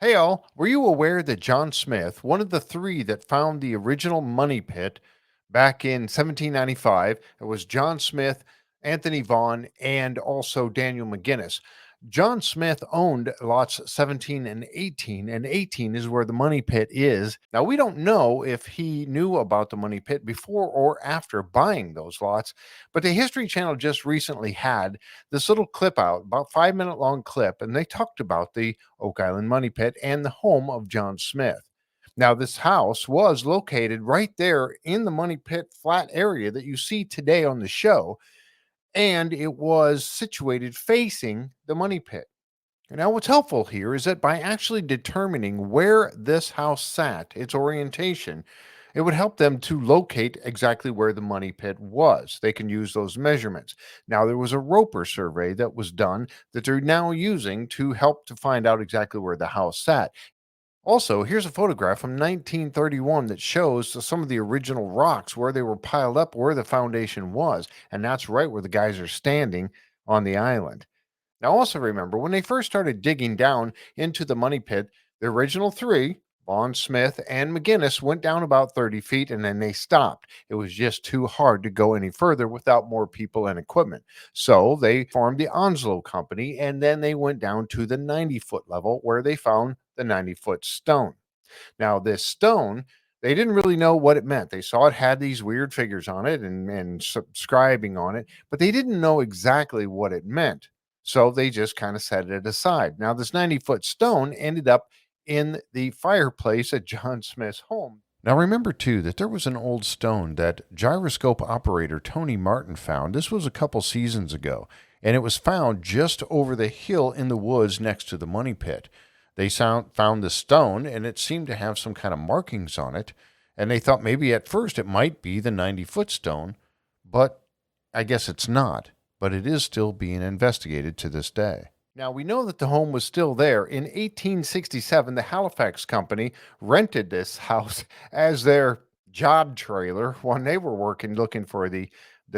Hey all, were you aware that John Smith, one of the three that found the original money pit back in 1795, it was John Smith, Anthony Vaughan, and also Daniel McGinnis. John Smith owned lots 17 and 18 is where the money pit is. Now, we don't know if he knew about the money pit before or after buying those lots, but the History Channel just recently had this little clip out, about 5 minute long clip, and they talked about the Oak Island Money Pit and the home of John Smith. Now, this house was located right there in the Money Pit flat area that you see today on the show, and it was situated facing the Money Pit. Now, what's helpful here is that by actually determining where this house sat, its orientation, it would help them to locate exactly where the money pit was. They can use those measurements. Now, there was a Roper survey that was done that they're now using to help to find out exactly where the house sat. Also, here's a photograph from 1931 that shows some of the original rocks where they were piled up, where the foundation was. And that's right where the guys are standing on the island. Now, also remember when they first started digging down into the money pit, the original three, Vaughn, Smith, and McGinnis, went down about 30 feet and then they stopped. It was just too hard to go any further without more people and equipment. So they formed the Onslow Company and then they went down to the 90-foot level where they found the 90-foot stone. Now, this stone, they didn't really know what it meant. They saw it had these weird figures on it and subscribing on it, but they didn't know exactly what it meant. So they just kind of set it aside. Now, this 90-foot stone ended up in the fireplace at John Smith's home. Now, remember too that there was an old stone that gyroscope operator Tony Martin found. This was a couple seasons ago, and it was found just over the hill in the woods next to the money pit. They found the stone, and it seemed to have some kind of markings on it. And they thought maybe at first it might be the 90-foot stone, but I guess it's not. But it is still being investigated to this day. Now, we know that the home was still there. In 1867, the Halifax Company rented this house as their job trailer when they were working looking for the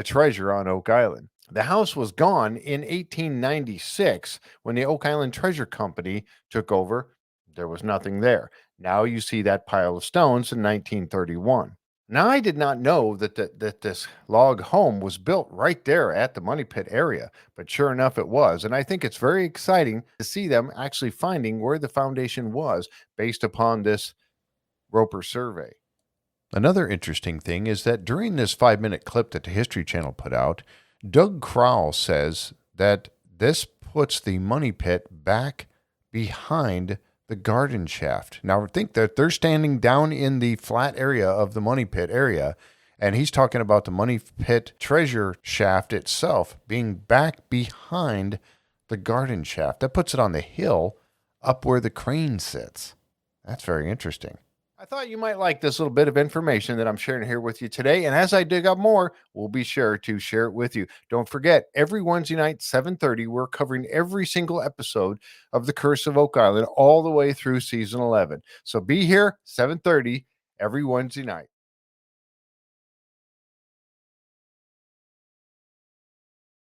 treasure on Oak Island. The house was gone in 1896 when the Oak Island Treasure Company took over. There was nothing there. Now you see that pile of stones in 1931. Now I did not know that this log home was built right there at the Money Pit area, but sure enough it was. And I think it's very exciting to see them actually finding where the foundation was based upon this Roper survey. Another interesting thing is that during this 5 minute clip that the History Channel put out, Doug Crowell says that this puts the money pit back behind the garden shaft. Now, think that they're standing down in the flat area of the money pit area, and he's talking about the money pit treasure shaft itself being back behind the garden shaft. That puts it on the hill up where the crane sits. That's very interesting. I thought you might like this little bit of information that I'm sharing here with you today. And as I dig up more, we'll be sure to share it with you. Don't forget, every Wednesday night, 7:30, we're covering every single episode of The Curse of Oak Island all the way through season 11. So be here, 7:30, every Wednesday night.